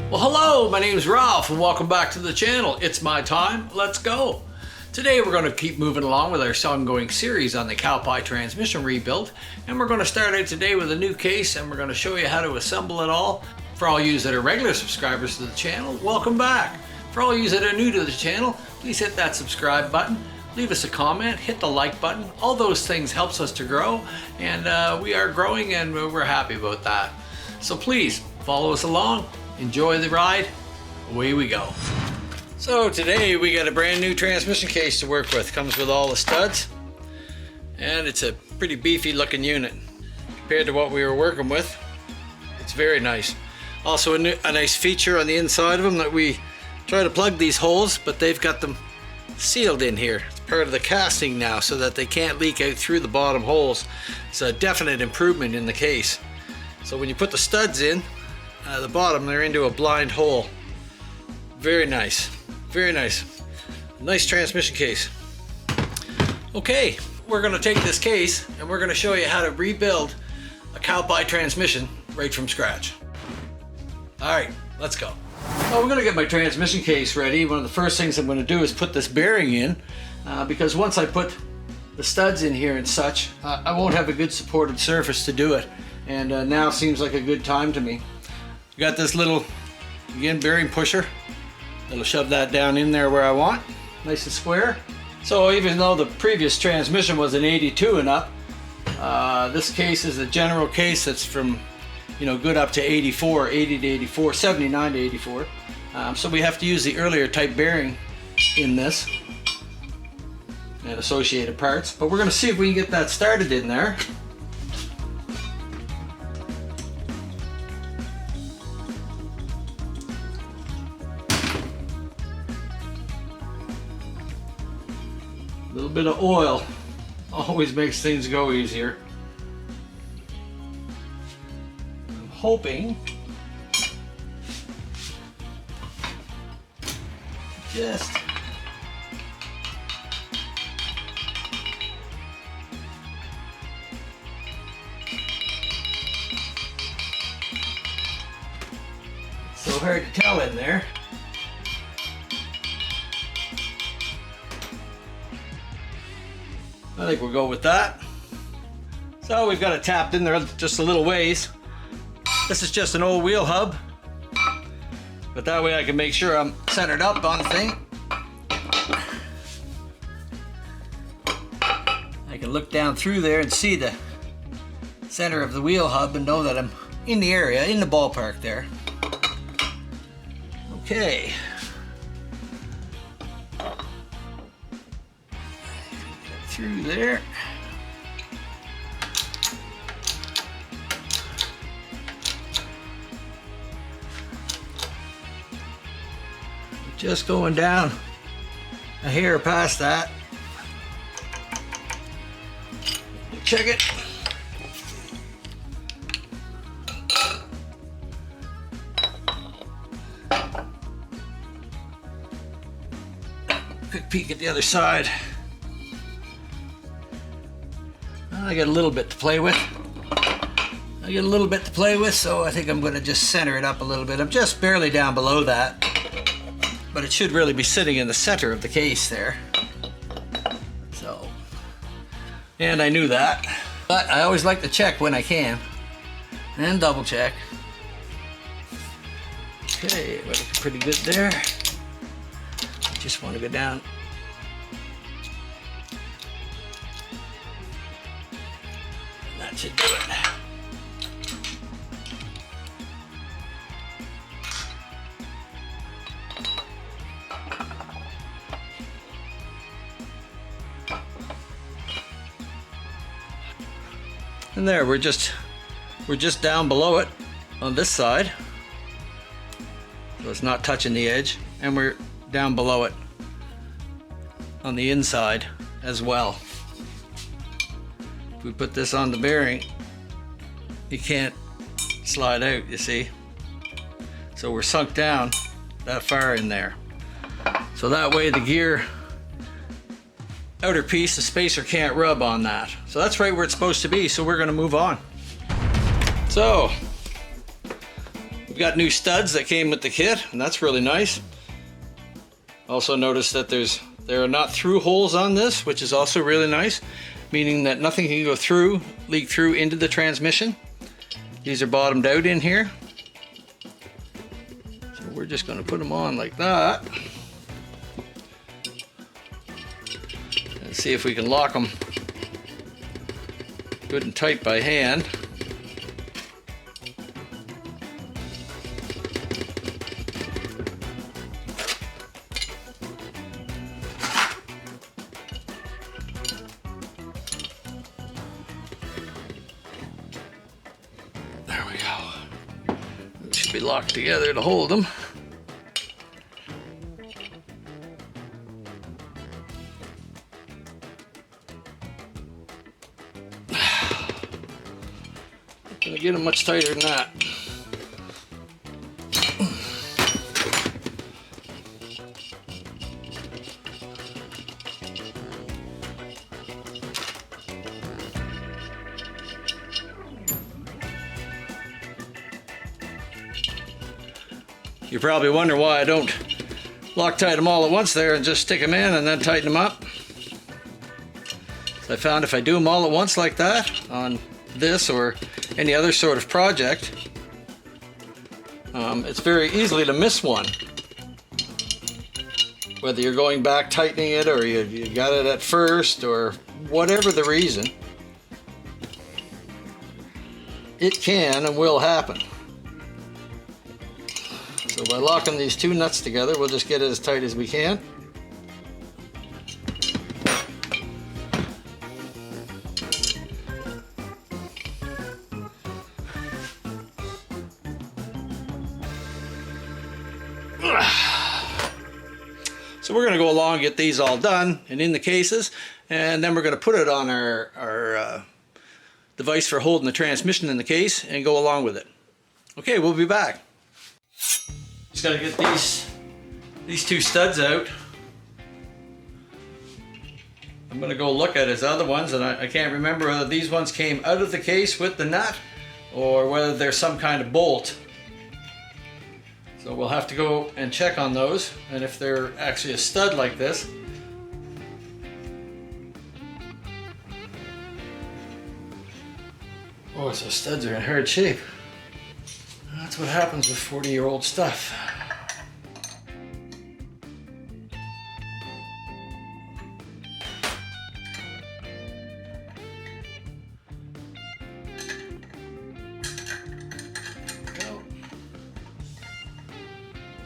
Well, hello, my name is Ralph and welcome back to the channel. It's my time, let's go. Today we're going to keep moving along with our ongoing series on the Cowpie Transmission rebuild, and we're going to start out today with a new case and we're going to show you how to assemble it all. For all you that are regular subscribers to the channel, welcome back. For all you that are new to the channel, please hit that subscribe button, leave us a comment, hit the like button. All those things helps us to grow, and we are growing and we're happy about that. So please follow us along. Enjoy the ride, away we go. So today we got a brand new transmission case to work with. Comes with all the studs, and it's a pretty beefy looking unit. Compared to what we were working with, it's very nice. Also a nice feature on the inside of them that we try to plug these holes, but they've got them sealed in here. It's part of the casting now so that they can't leak out through the bottom holes. It's a definite improvement in the case. So when you put the studs in, the bottom, they're into a blind hole. Very nice, very nice. Nice transmission case. Okay, we're gonna take this case and we're gonna show you how to rebuild a Cowpie transmission right from scratch. All right, let's go. Well, we're gonna get my transmission case ready. One of the first things I'm gonna do is put this bearing in, because once I put the studs in here and such, I won't have a good supported surface to do it. And now seems like a good time to me. Got this little, again, bearing pusher. It'll shove that down in there where I want, nice and square. So even though the previous transmission was an 82 and up, this case is a general case that's from, good up to 84, 80 to 84, 79 to 84. So we have to use the earlier type bearing in this and associated parts. But we're gonna see if we can get that started in there. A little bit of oil always makes things go easier. I'm hoping just so hard to tell in there. I think we'll go with that. So we've got it tapped in there just a little ways. This is just an old wheel hub, but that way I can make sure I'm centered up on the thing. I can look down through there and see the center of the wheel hub and know that I'm in the area, in the ballpark there. Okay. Through there. Just going down a hair past that. Check it. Quick peek at the other side. I got a little bit to play with. So I think I'm going to just center it up a little bit. I'm just barely down below that, but it should really be sitting in the center of the case there. So, and I knew that, but I always like to check when I can and double check. Okay, we're looking pretty good there. Just want to go down. That should do it. And there, we're just down below it on this side, so it's not touching the edge, and we're down below it on the inside as well. If we put this on the bearing, you can't slide out, you see. So we're sunk down that far in there. So that way the gear outer piece, the spacer can't rub on that. So that's right where it's supposed to be, so we're gonna move on. So We got new studs that came with the kit, and that's really nice. Also notice that there are not through holes on this, which is also really nice, meaning that nothing can go through, leak through into the transmission. These are bottomed out in here. So we're just going to put them on like that. And see if we can lock them good and tight by hand. There we go. It should be locked together to hold them. Gonna get them much tighter than that. You probably wonder why I don't Loctite them all at once there and just stick them in and then tighten them up. I found if I do them all at once like that on this or any other sort of project, it's very easily to miss one. Whether you're going back tightening it or you got it at first or whatever the reason, it can and will happen. So by locking these two nuts together, we'll just get it as tight as we can. So we're going to go along and get these all done and in the cases, and then we're going to put it on our device for holding the transmission in the case and go along with it. Okay, we'll be back. Just got to get these two studs out. I'm going to go look at his other ones, and I can't remember whether these ones came out of the case with the nut or whether they're some kind of bolt. So we'll have to go and check on those, and if they're actually a stud like this. Oh, so studs are in hard shape. That's what happens with 40-year-old stuff.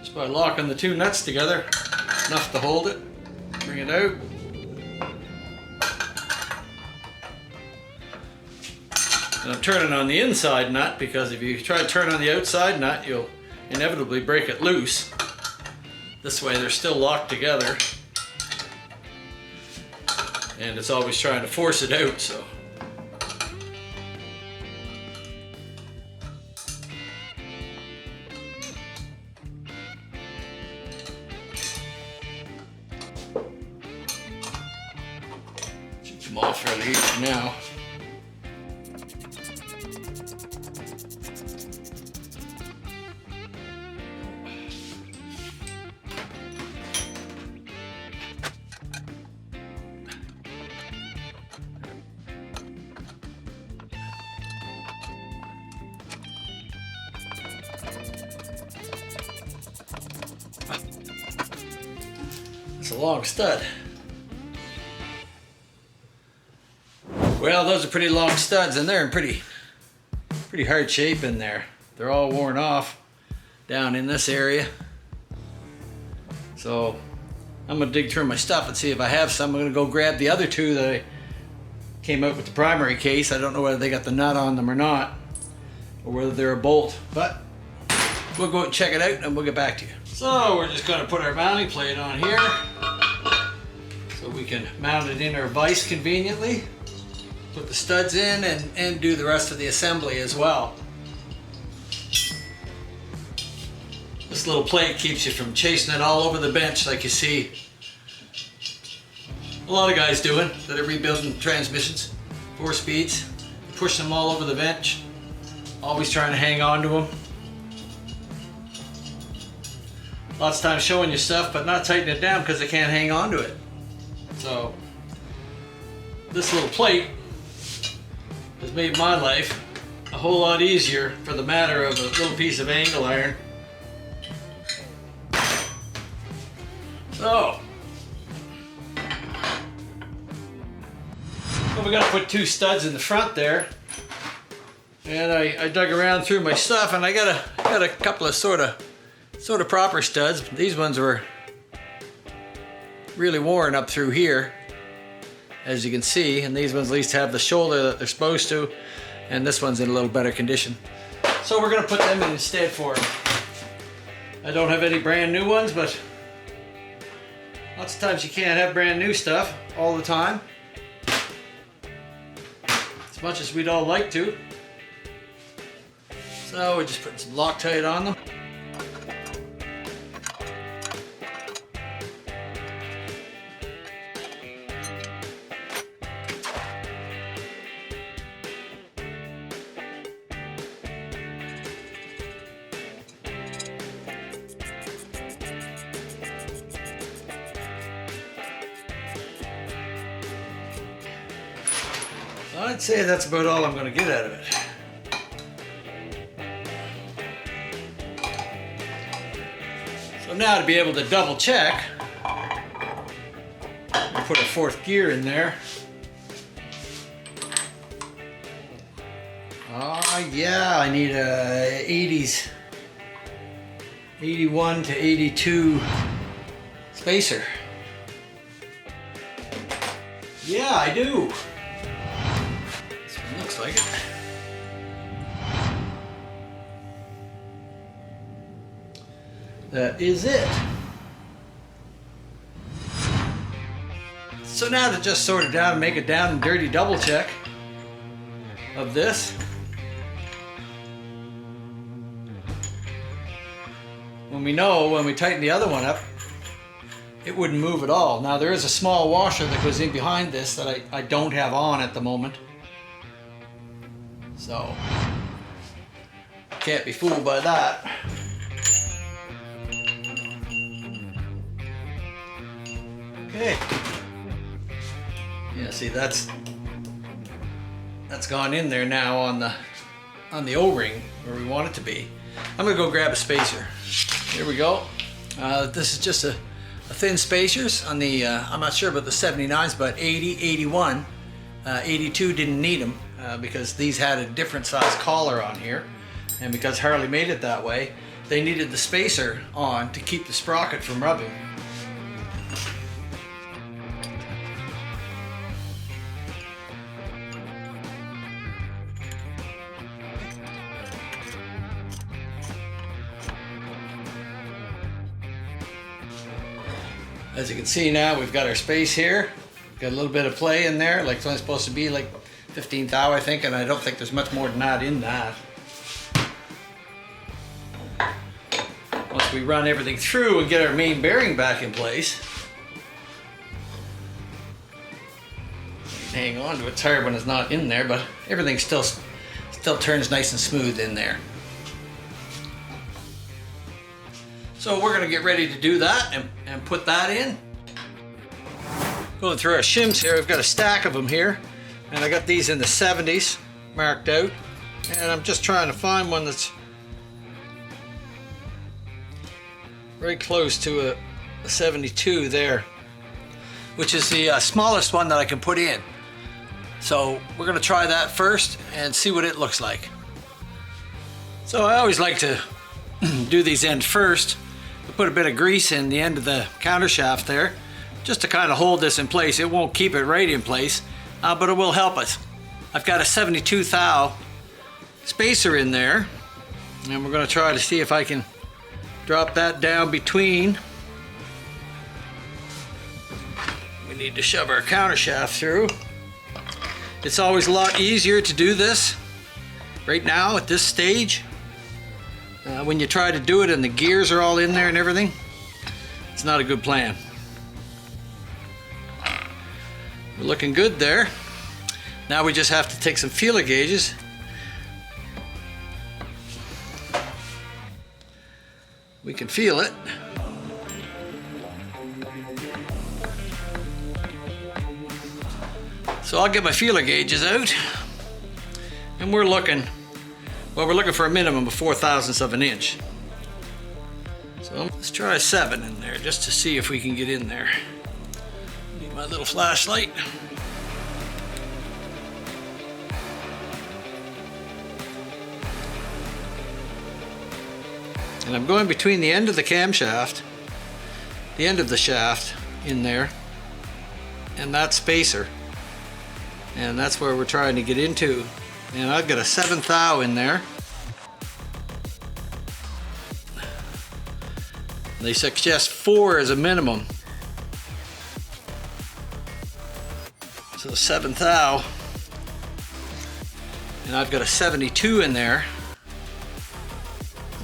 Just by locking the two nuts together, enough to hold it. Bring it out. And I'm turning on the inside nut because if you try to turn on the outside nut, you'll inevitably break it loose. This way they're still locked together. And it's always trying to force it out, so. Should come off fairly easy now. It's a long stud. Well, those are pretty long studs, and they're in pretty hard shape in there. They're all worn off down in this area. So I'm gonna dig through my stuff and see if I have some. I'm gonna go grab the other two that I came out with the primary case. I don't know whether they got the nut on them or not, or whether they're a bolt, but we'll go and check it out and we'll get back to you. So we're just gonna put our mounting plate on here so we can mount it in our vise conveniently. Put the studs in and do the rest of the assembly as well. This little plate keeps you from chasing it all over the bench like you see a lot of guys doing that are rebuilding transmissions, 4 speeds, pushing them all over the bench, always trying to hang on to them. lots of times showing you stuff but not tightening it down because they can't hang on to it. So this little plate has made my life a whole lot easier for the matter of a little piece of angle iron. So we got to put 2 studs in the front there, and I dug around through my stuff, and I got a couple of sort of proper studs. These ones were really worn up through here, as you can see, and these ones at least have the shoulder that they're supposed to, and this one's in a little better condition. So we're going to put them in instead for them. I don't have any brand new ones, but lots of times you can't have brand new stuff all the time, as much as we'd all like to. So we're just putting some Loctite on them. I'd say that's about all I'm going to get out of it. So now to be able to double check, we'll put a 4th gear in there. Yeah, I need a 80s, 81 to 82 spacer. Yeah, I do. Looks like it. That is it. So now to just sort it down and make a down and dirty double check of this. When we tighten the other one up, it wouldn't move at all. Now there is a small washer that goes in behind this that I don't have on at the moment. So, can't be fooled by that. Okay. Yeah, see that's gone in there now on the O-ring where we want it to be. I'm gonna go grab a spacer. Here we go. This is just a thin spacers on the, I'm not sure about the 79s, but 80, 81, 82 didn't need them. Because these had a different size collar on here, and because Harley made it that way, they needed the spacer on to keep the sprocket from rubbing. As you can see now, we've got our space here. Got a little bit of play in there, like it's only supposed to be like 15 thou, I think, and I don't think there's much more than that in that. Once we run everything through and get our main bearing back in place, hang on to it. It's hard when it's not in there, but everything still turns nice and smooth in there. So we're going to get ready to do that and put that in. Going through our shims here, I've got a stack of them here. And I got these in the 70s marked out, and I'm just trying to find one that's very close to a 72 there, which is the smallest one that I can put in. So we're going to try that first and see what it looks like. So I always like to do these ends first. I put a bit of grease in the end of the counter shaft there, just to kind of hold this in place. It won't keep it right in place, but it will help us. I've got a 72 thou spacer in there, and we're going to try to see if I can drop that down between. We need to shove our counter shaft through. It's always a lot easier to do this right now at this stage. When you try to do it and the gears are all in there and everything, it's not a good plan. We're looking good there. Now we just have to take some feeler gauges. We can feel it. So I'll get my feeler gauges out, and we're looking for a minimum of 4/1000ths of an inch. So let's try a 7 in there just to see if we can get in there. Need my little flashlight. And I'm going between the end of the camshaft, the end of the shaft in there, and that spacer. And that's where we're trying to get into. And I've got a 7 thou in there. They suggest 4 as a minimum. So 7 thou. And I've got a 72 in there.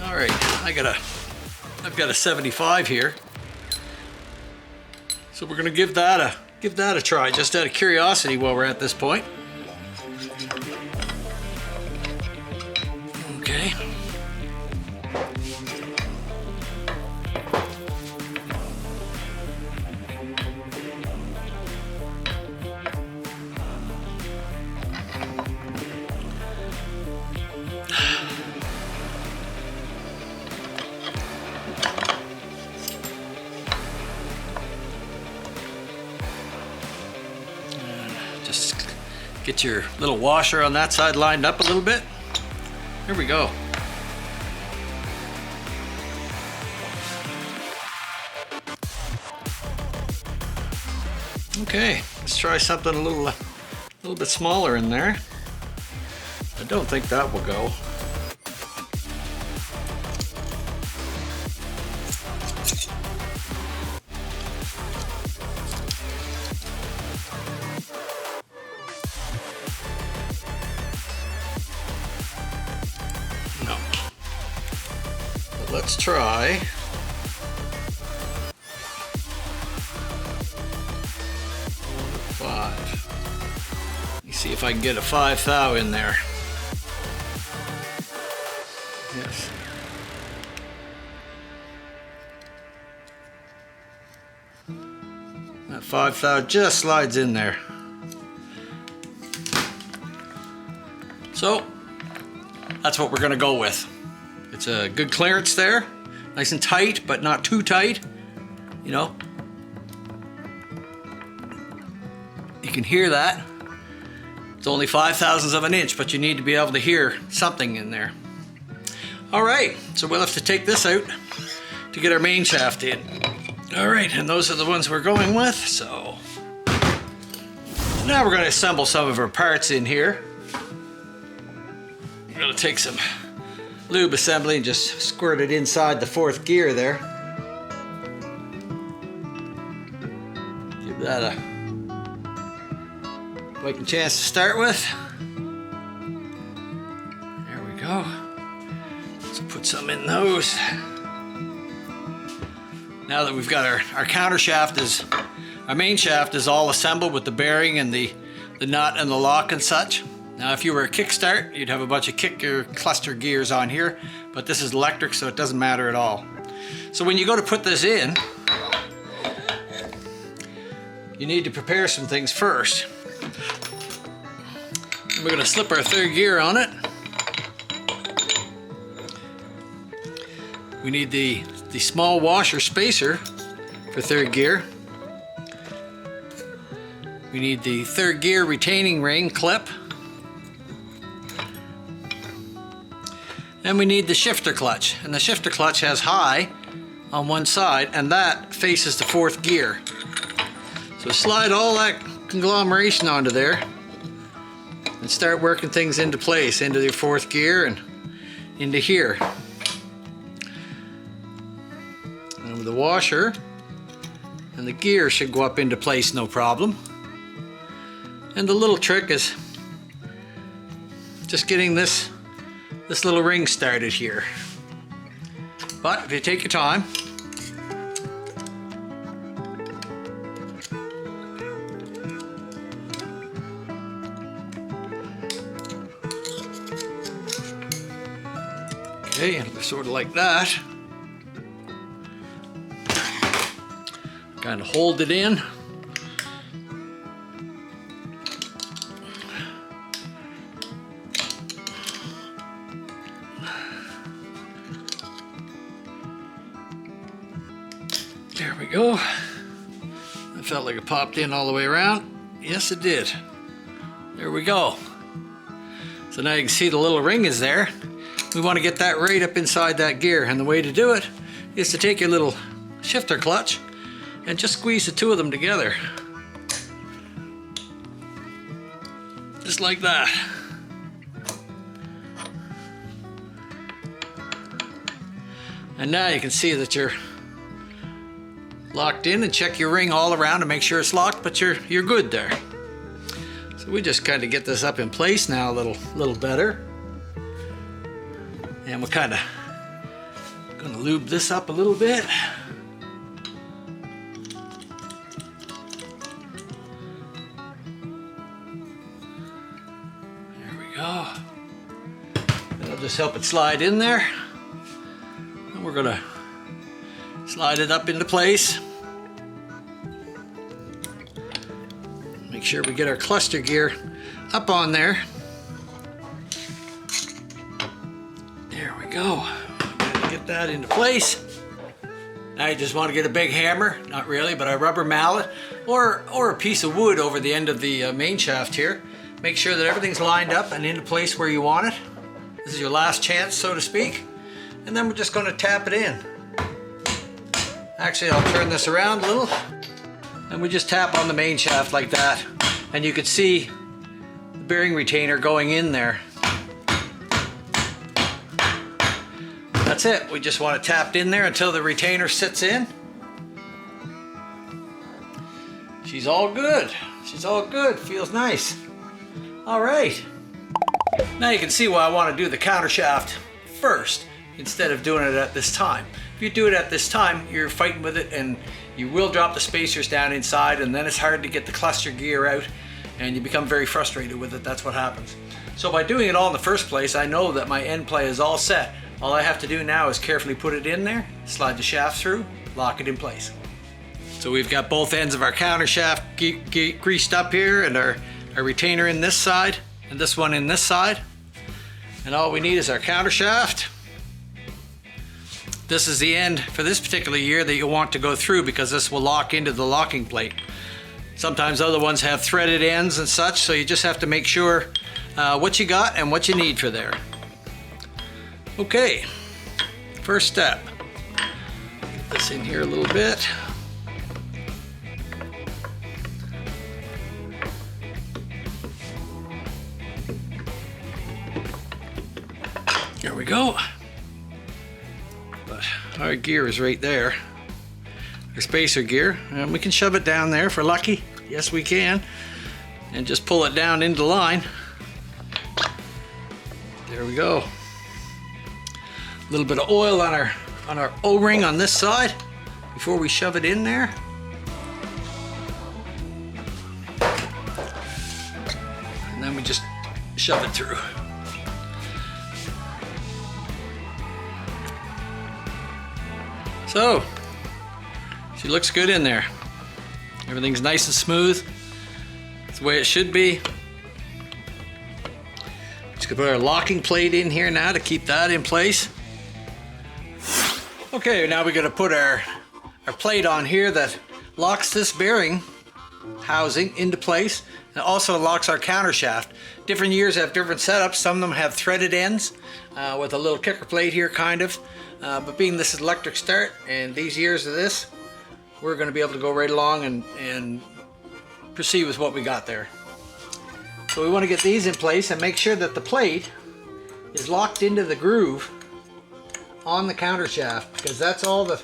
All right, I've got a 75 here. So we're gonna give that a try, just out of curiosity while we're at this point. Okay. Just get your little washer on that side lined up a little bit. Here we go. Okay, let's try something a little bit smaller in there. I don't think that will go. No. But let's try. See if I can get a 5 thou in there. Yes. That 5 thou just slides in there. So that's what we're gonna go with. It's a good clearance there. Nice and tight, but not too tight. You know. You can hear that. It's only 5/1000ths of an inch, but you need to be able to hear something in there. All right, so we'll have to take this out to get our main shaft in. All right, and those are the ones we're going with. So now we're going to assemble some of our parts in here. We're going to take some lube assembly and just squirt it inside the 4th gear there. Give that a fighting chance to start with. There we go. Let's put some in those. Now that we've got our counter shaft our main shaft is all assembled with the bearing and the nut and the lock and such. Now if you were a kickstart, you'd have a bunch of cluster gears on here, but this is electric, so it doesn't matter at all. So when you go to put this in, you need to prepare some things first. We're going to slip our 3rd gear on it. We need the small washer spacer for 3rd gear. We need the 3rd gear retaining ring clip. And we need the shifter clutch. And the shifter clutch has high on one side, and that faces the 4th gear. So slide all that conglomeration onto there and start working things into place, into your 4th gear and into here. And with the washer and the gear should go up into place no problem. And the little trick is just getting this little ring started here. But if you take your time, okay, and sort of like that. Kind of hold it in. There we go. I felt like it popped in all the way around. Yes, it did. There we go. So now you can see the little ring is there. We want to get that right up inside that gear, and the way to do it is to take your little shifter clutch and just squeeze the two of them together. Just like that. And now you can see that you're locked in, and check your ring all around to make sure it's locked, but you're good there. So we just kind of get this up in place now a little better. And we're kind of gonna lube this up a little bit. There we go. That'll just help it slide in there. And we're gonna slide it up into place. Make sure we get our cluster gear up on there. There we go. Get that into place. Now you just want to get a big hammer, not really, but a rubber mallet or a piece of wood over the end of the main shaft here. Make sure that everything's lined up and into place where you want it. This is your last chance, so to speak. And then we're just going to tap it in. Actually, I'll turn this around a little. And we just tap on the main shaft like that. And you can see the bearing retainer going in there. That's it. We just want it tapped in there until the retainer sits in. She's all good. She's all good. Feels nice. All right. Now you can see why I want to do the counter shaft first instead of doing it at this time. If you do it at this time, you're fighting with it and you will drop the spacers down inside, and then it's hard to get the cluster gear out and you become very frustrated with it. That's what happens. So by doing it all in the first place, I know that my end play is all set. All I have to do now is carefully put it in there, slide the shaft through, lock it in place. So we've got both ends of our counter shaft greased up here, and our retainer in this side and this one in this side. And all we need is our counter shaft. This is the end for this particular year that you want to go through, because this will lock into the locking plate. Sometimes other ones have threaded ends and such, so you just have to make sure what you got and what you need for there. Okay, first step. Get this in here a little bit. There we go. But our gear is right there. Our spacer gear, and we can shove it down there if we're lucky. Yes, we can. And just pull it down into line. There we go. A little bit of oil on our O-ring on this side before we shove it in there. And then we just shove it through. So, she looks good in there. Everything's nice and smooth. That's the way it should be. Just gonna put our locking plate in here now to keep that in place. Okay, now we're gonna put our plate on here that locks this bearing housing into place, and also locks our counter shaft. Different years have different setups. Some of them have threaded ends with a little kicker plate here, kind of. But being this is electric start, and these years of this, we're going to be able to go right along and proceed with what we got there. So we want to get these in place and make sure that the plate is locked into the groove on the counter shaft, because that's all that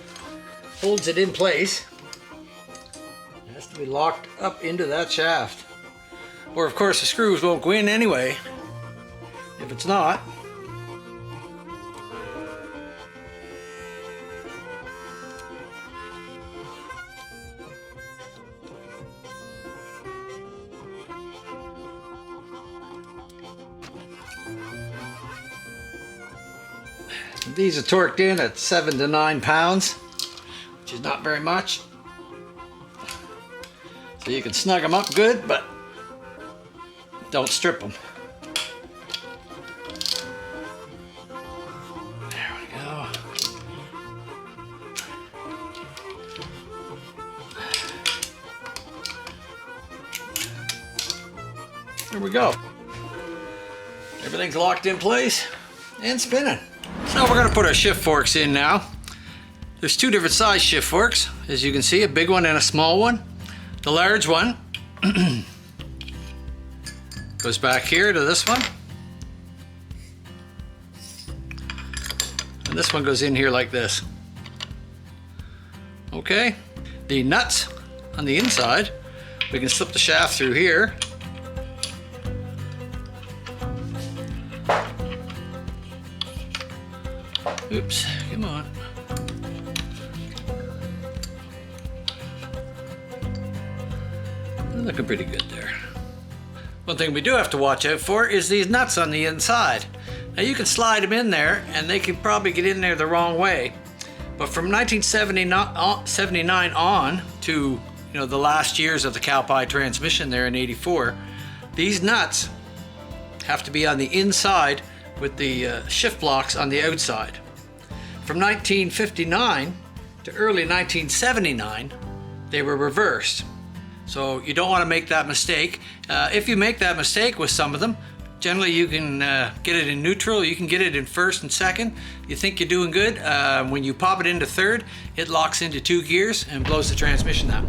holds it in place. It has to be locked up into that shaft. Or of course the screws won't go in anyway if it's not. These are torqued in at 7 to 9 pounds, which is not very much. So you can snug them up good, but don't strip them. There we go. There we go. Everything's locked in place and spinning. So we're going to put our shift forks in now. There's two different size shift forks, as you can see, a big one and a small one. The large one goes back here to this one. And this one goes in here like this. Okay, the nuts on the inside, we can slip the shaft through here. Oops, come on. They're looking pretty good there. One thing we do have to watch out for is these nuts on the inside. Now you can slide them in there and they can probably get in there the wrong way. But from 1979 on to the last years of the Cowpie transmission there in '84, these nuts have to be on the inside with the shift blocks on the outside. From 1959 to early 1979, they were reversed. So you don't want to make that mistake. If you make that mistake with some of them, generally you can get it in neutral, you can get it in first and second. You think you're doing good. When you pop it into third, it locks into 2 gears and blows the transmission out.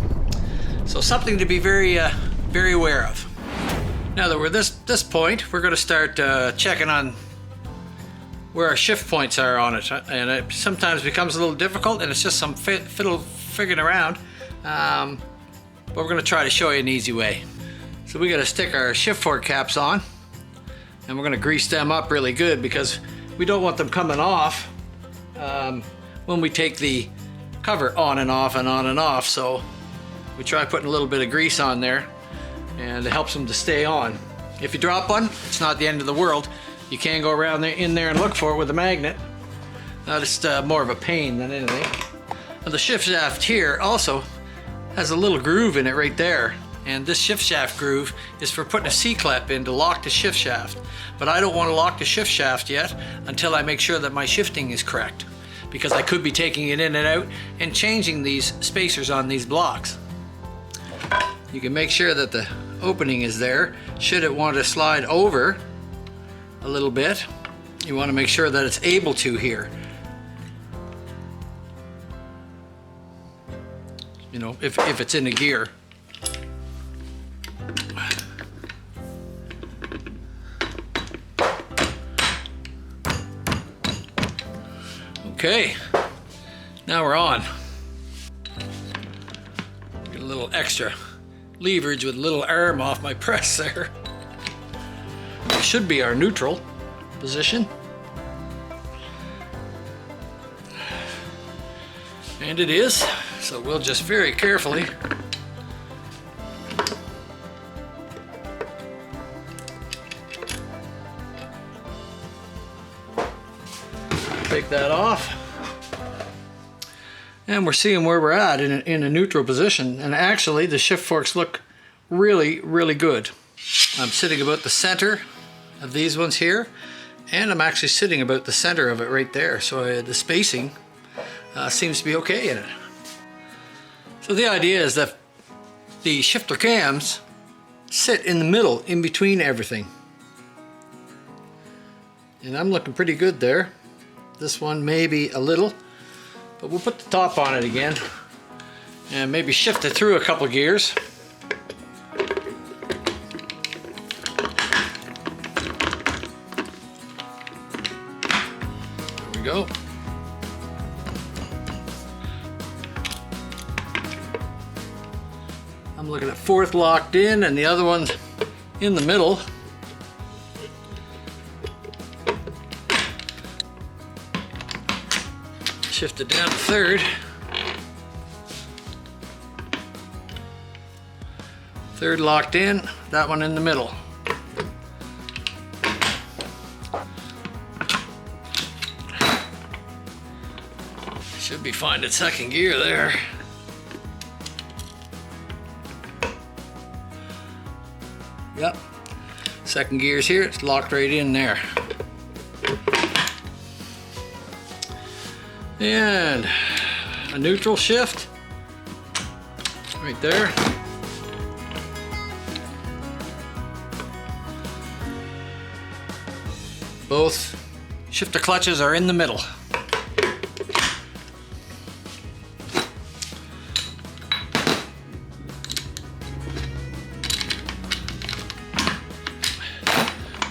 So something to be very aware of. Now that we're at this point, we're going to start checking on where our shift points are on it, and it sometimes becomes a little difficult, and it's just some fiddle figuring around, but we're going to try to show you an easy way. So we got to stick our shift fork caps on, and we're going to grease them up really good because we don't want them coming off when we take the cover on and off and on and off. So we try putting a little bit of grease on there, and it helps them to stay on. If you drop one, it's not the end of the world. You can go around there, in there and look for it with a magnet. Just more of a pain than anything. Now the shift shaft here also has a little groove in it right there. And this shift shaft groove is for putting a C-clip in to lock the shift shaft. But I don't want to lock the shift shaft yet until I make sure that my shifting is correct, because I could be taking it in and out and changing these spacers on these blocks. You can make sure that the opening is there. Should it want to slide over a little bit, you want to make sure that it's able to here. If it's in a gear. Okay, now we're on. Get a little extra leverage with a little arm off my press there. It should be our neutral position. And it is, so we'll just very carefully take that off. And we're seeing where we're at in a neutral position, and actually the shift forks look really, really good. I'm sitting about the center of these ones here, and I'm actually sitting about the center of it right there, so the spacing seems to be okay in it. So the idea is that the shifter cams sit in the middle in between everything, and I'm looking pretty good there. This one maybe a little, but we'll put the top on it again and maybe shift it through a couple gears. There we go. I'm looking at fourth locked in and the other one's in the middle. Shift it down to third. Third locked in, that one in the middle. Should be fine at second gear there. Yep, second gear's here, it's locked right in there. And a neutral shift right there. Both shifter clutches are in the middle.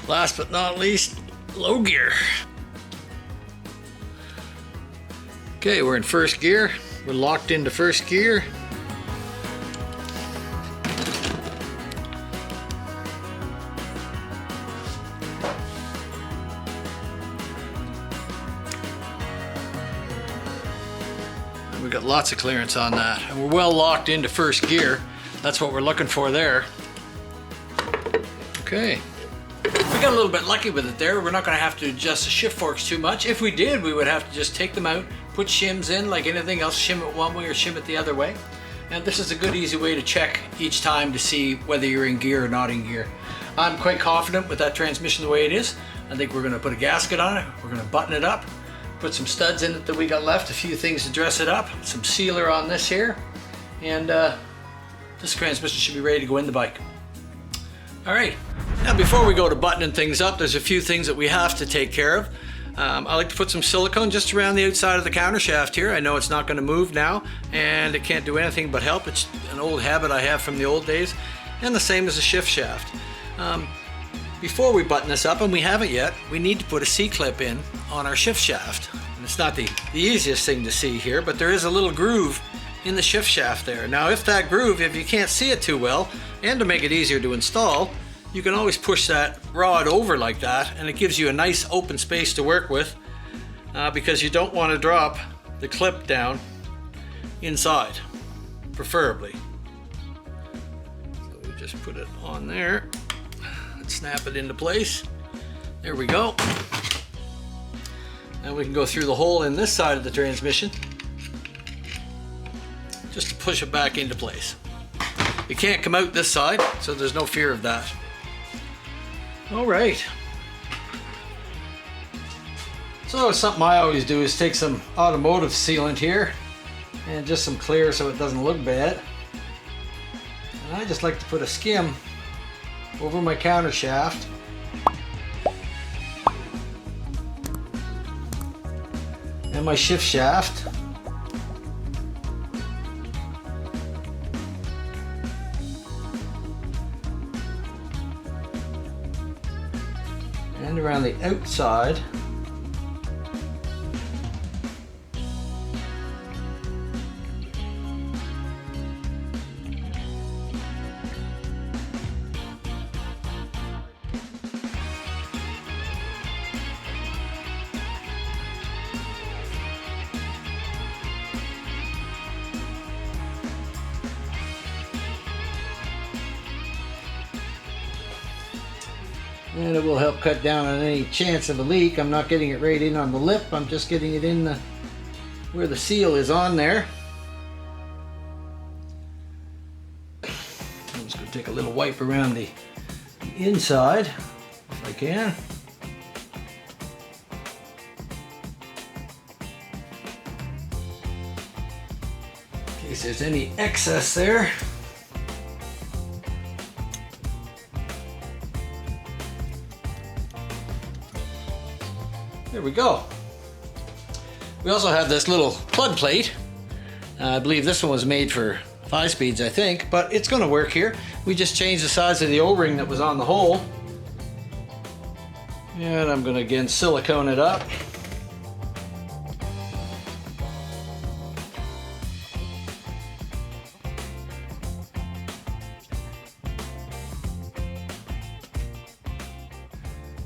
Last but not least, low gear. Okay, we're in first gear. We're locked into first gear. We got lots of clearance on that. And we're well locked into first gear. That's what we're looking for there. Okay. We got a little bit lucky with it there. We're not going to have to adjust the shift forks too much. If we did, we would have to just take them out, put shims in like anything else, shim it one way or shim it the other way. And this is a good easy way to check each time to see whether you're in gear or not in gear. I'm quite confident with that transmission the way it is. I think we're going to put a gasket on it. We're going to button it up, put some studs in it that we got left, a few things to dress it up, some sealer on this here, and this transmission should be ready to go in the bike. All right, now before we go to buttoning things up, there's a few things that we have to take care of. I like to put some silicone just around the outside of the counter shaft here. I know it's not going to move now, and it can't do anything but help. It's an old habit I have from the old days, and the same as the shift shaft. Before we button this up, and we haven't yet, we need to put a C-clip in on our shift shaft. And it's not the easiest thing to see here, but there is a little groove in the shift shaft there. Now if that groove, if you can't see it too well, and to make it easier to install, you can always push that rod over like that, and it gives you a nice open space to work with, because you don't want to drop the clip down inside, preferably. So we just put it on there and snap it into place. There we go. Now we can go through the hole in this side of the transmission just to push it back into place. It can't come out this side, so there's no fear of that. All right. So something I always do is take some automotive sealant here and just some clear so it doesn't look bad. And I just like to put a skim over my counter shaft. And my shift shaft. And around the outside. And it will help cut down on any chance of a leak. I'm not getting it right in on the lip, I'm just getting it in where the seal is on there. I'm just going to take a little wipe around the inside if I can. In case there's any excess there. There we go. We also have this little plug plate. I believe this one was made for 5 speeds, I think, but it's going to work here. We just changed the size of the O-ring that was on the hole. And I'm going to again silicone it up.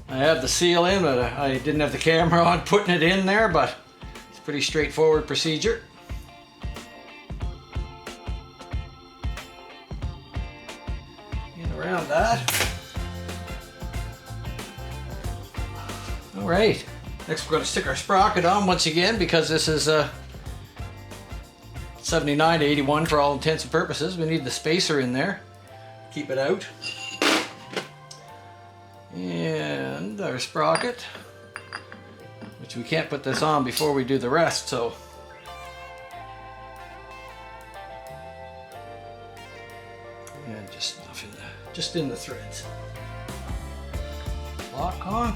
I have the seal in, but I didn't have the camera on putting it in there, but it's a pretty straightforward procedure. And around that. All right, next we're going to stick our sprocket on once again, because this is 79 to 81 for all intents and purposes. We need the spacer in there, keep it out. And our sprocket, which we can't put this on before we do the rest, so and just stuff in just in the threads. Lock on.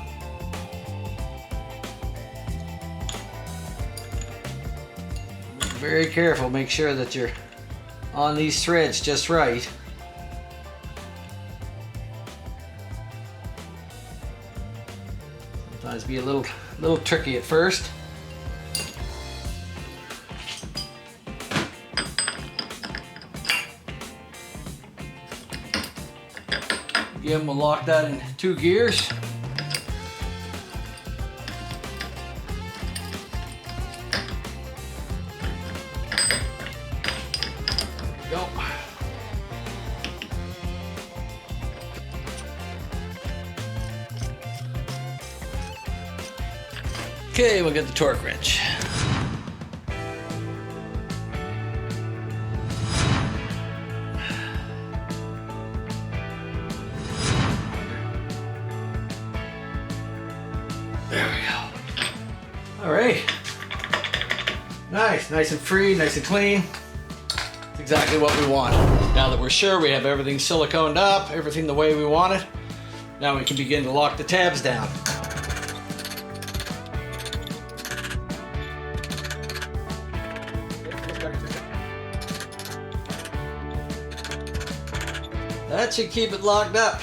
very careful. Make sure that you're on these threads just right. Sometimes be a little tricky at first. Again, we'll lock that in 2 gears. Go. Okay, we'll get the torque wrench. There we go. All right. Nice and free, nice and clean. That's exactly what we want. Now that we're sure we have everything siliconed up, everything the way we want it, now we can begin to lock the tabs down. That should keep it locked up.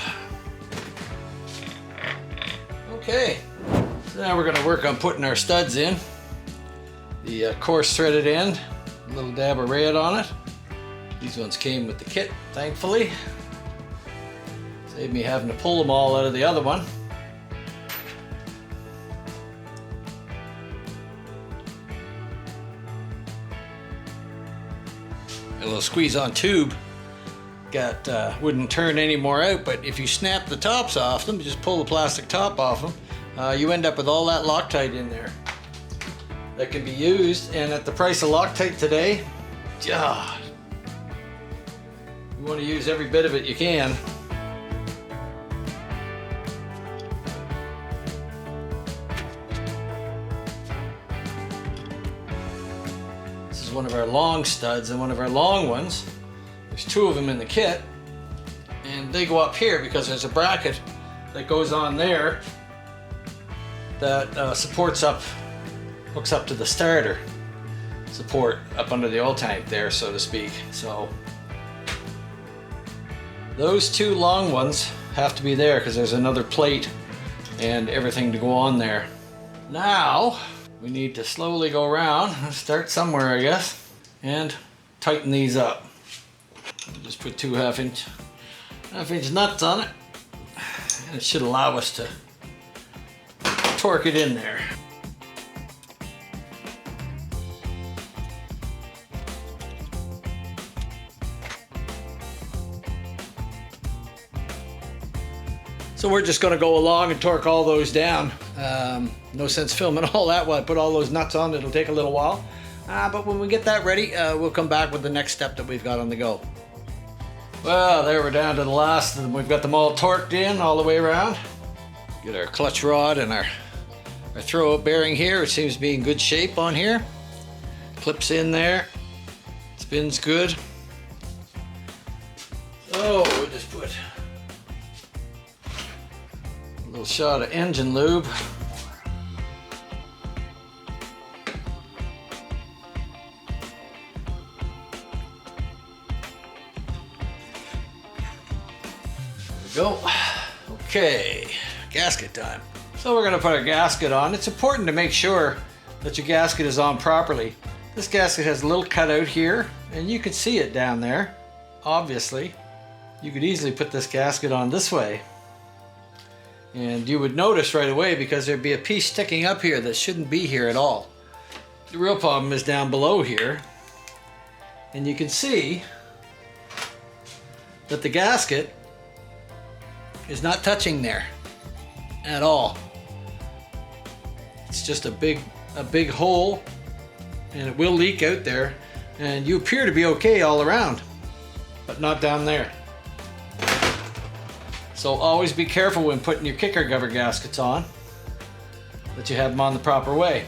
Okay, so now we're going to work on putting our studs in. The coarse threaded end, a little dab of red on it. These ones came with the kit, thankfully. Saved me having to pull them all out of the other one. A little squeeze-on tube. Wouldn't turn any more out, but if you snap the tops off them, just pull the plastic top off them, you end up with all that Loctite in there that can be used. And at the price of Loctite today, God, you want to use every bit of it you can. This is one of our long studs and one of our long ones. There's 2 of them in the kit, and they go up here because there's a bracket that goes on there that hooks up to the starter support up under the oil tank there, so to speak. So those 2 long ones have to be there because there's another plate and everything to go on there. Now we need to slowly go around, start somewhere I guess, and tighten these up. Just put 2 half-inch nuts on it, and it should allow us to torque it in there. So we're just going to go along and torque all those down. No sense filming all that while I put all those nuts on. It'll take a little while. But when we get that ready, we'll come back with the next step that we've got on the go. Well, there we're down to the last of them. We've got them all torqued in all the way around. Get our clutch rod and our throw-up bearing here. It seems to be in good shape on here. Clips in there. Spins good. So we'll just put a little shot of engine lube. Go. Okay, gasket time. So we're going to put our gasket on. It's important to make sure that your gasket is on properly. This gasket has a little cutout here, and you can see it down there. Obviously, you could easily put this gasket on this way, and you would notice right away because there'd be a piece sticking up here that shouldn't be here at all. The real problem is down below here, and you can see that the gasket is not touching there at all. It's just a big hole, and it will leak out there, and you appear to be okay all around, but not down there. So always be careful when putting your kicker cover gaskets on that you have them on the proper way,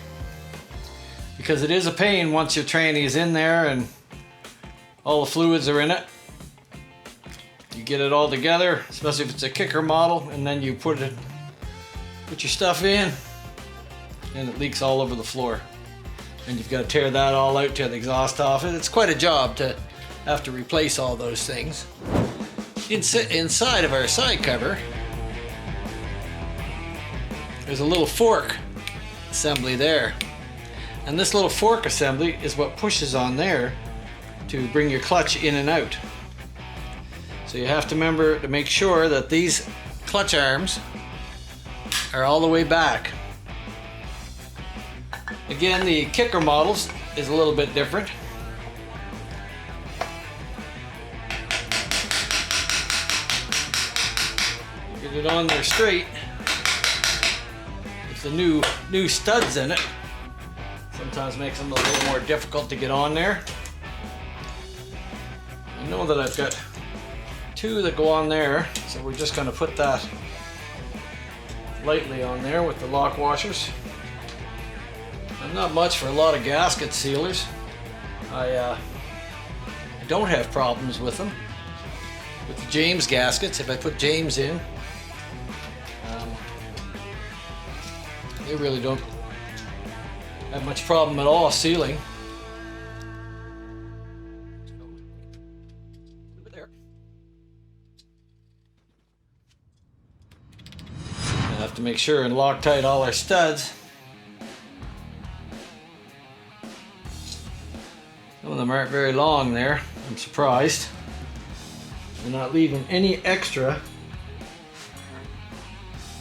because it is a pain once your tranny is in there and all the fluids are in it. You get it all together, especially if it's a kicker model, and then you put your stuff in and it leaks all over the floor. And you've got to tear that all out, tear the exhaust off it. It's quite a job to have to replace all those things. Inside of our side cover, there's a little fork assembly there. And this little fork assembly is what pushes on there to bring your clutch in and out. So you have to remember to make sure that these clutch arms are all the way back. Again, the kicker models is a little bit different. Get it on there straight. With the new studs in it, sometimes makes them a little more difficult to get on there. I know that I've got two that go on there, so we're just going to put that lightly on there with the lock washers. I'm not much for a lot of gasket sealers. I don't have problems with them. With the James gaskets, if I put James in, they really don't have much problem at all sealing. I have to make sure and Loctite all our studs. Some of them aren't very long there. I'm surprised. They're not leaving any extra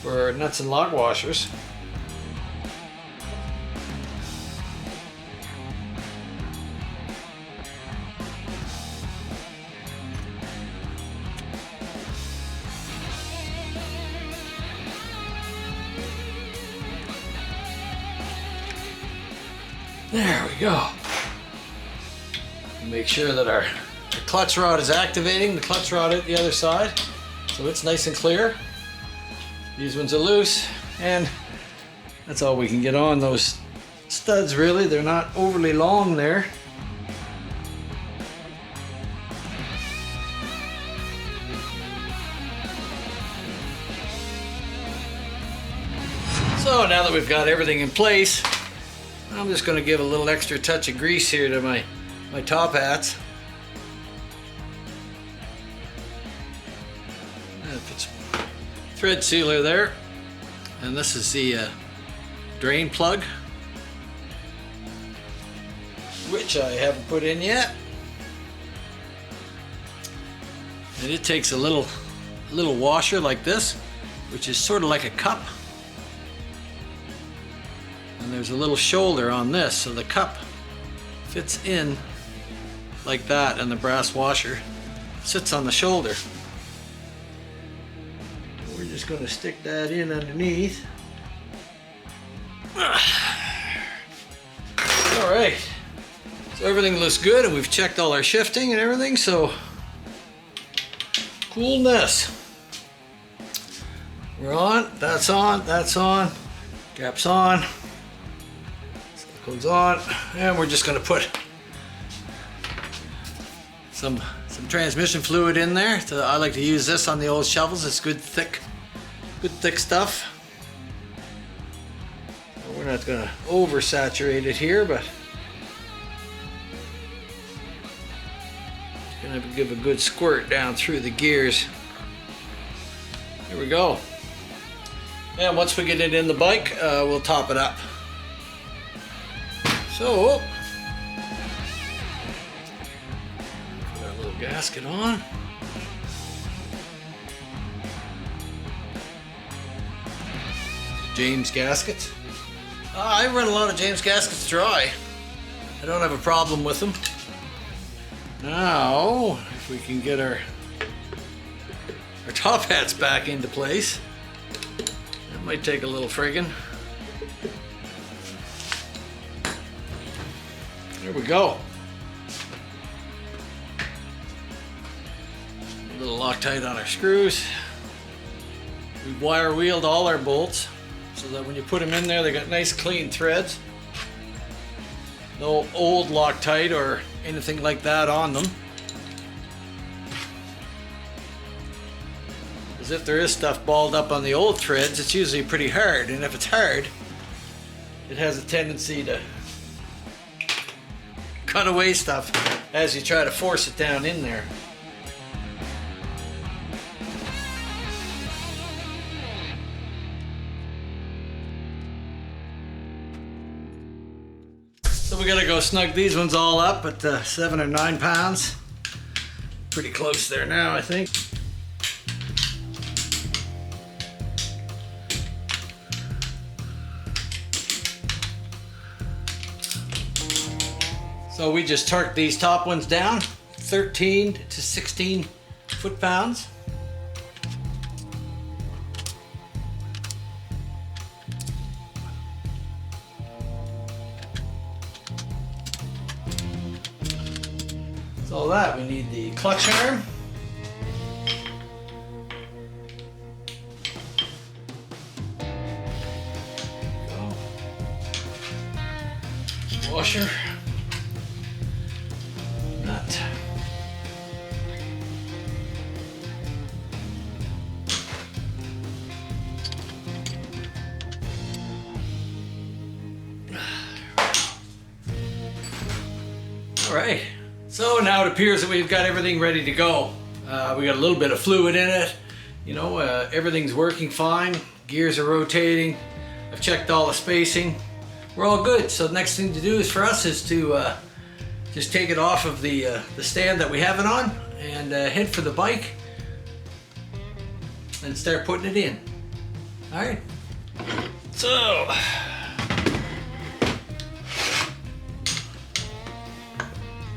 for nuts and lock washers. There we go. Make sure that our clutch rod is activating, the clutch rod at the other side, so it's nice and clear. These ones are loose, and that's all we can get on those studs really. They're not overly long there. So now that we've got everything in place, I'm just going to give a little extra touch of grease here to my top hats. And put some thread sealer there. And this is the drain plug, which I haven't put in yet. And it takes a little washer like this, which is sort of like a cup. And there's a little shoulder on this, so the cup fits in like that, and the brass washer sits on the shoulder. We're just going to stick that in underneath. Alright, so everything looks good, and we've checked all our shifting and everything, so coolness. We're on, that's on, cap's on. Goes on, and we're just going to put some transmission fluid in there. So I like to use this on the old shovels. It's good thick stuff. We're not going to oversaturate it here, but going to give a good squirt down through the gears. There we go. And once we get it in the bike, we'll top it up. So, put our little gasket on. James gaskets. I run a lot of James gaskets dry. I don't have a problem with them. Now, if we can get our top hats back into place, that might take a little friggin'. There we go. A little Loctite on our screws. We've wire wheeled all our bolts so that when you put them in there, they got nice clean threads. No old Loctite or anything like that on them. Because if there is stuff balled up on the old threads, it's usually pretty hard. And if it's hard, it has a tendency to cutaway stuff as you try to force it down in there. So we gotta go snug these ones all up at 7 or 9 pounds. Pretty close there now, I think. So we just torqued these top ones down, 13 to 16 foot-pounds. So that we need the clutch arm. Go. Washer. Nut. All right. So now it appears that we've got everything ready to go. We got a little bit of fluid in it. You know, everything's working fine. Gears are rotating. I've checked all the spacing. We're all good. So the next thing to do is for us is to just take it off of the stand that we have it on and head for the bike and start putting it in. All right. So.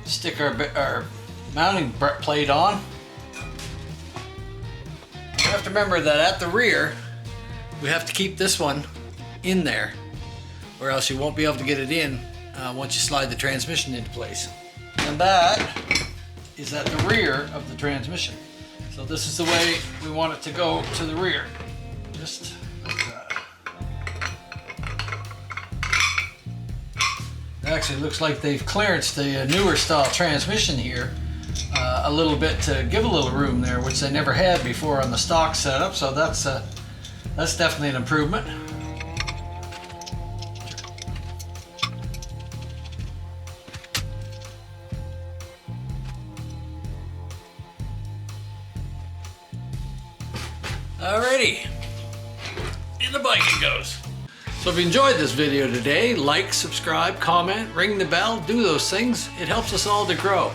Stick our mounting plate on. You have to remember that at the rear, we have to keep this one in there, or else you won't be able to get it in once you slide the transmission into place. And that is at the rear of the transmission. So this is the way we want it to go to the rear. Just like that. Actually, looks like they've clearanced the newer style transmission here a little bit to give a little room there, which they never had before on the stock setup. So that's definitely an improvement. Alrighty, in the bike it goes. So if you enjoyed this video today, like, subscribe, comment, ring the bell, do those things. It helps us all to grow.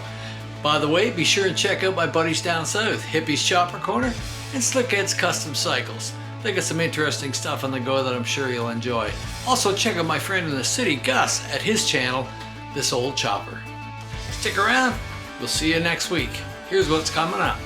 By the way, be sure and check out my buddies down south, Hippie's Chopper Corner and Slickhead's Custom Cycles. They got some interesting stuff on the go that I'm sure you'll enjoy. Also check out my friend in the city, Gus, at his channel, This Old Chopper. Stick around, we'll see you next week. Here's what's coming up.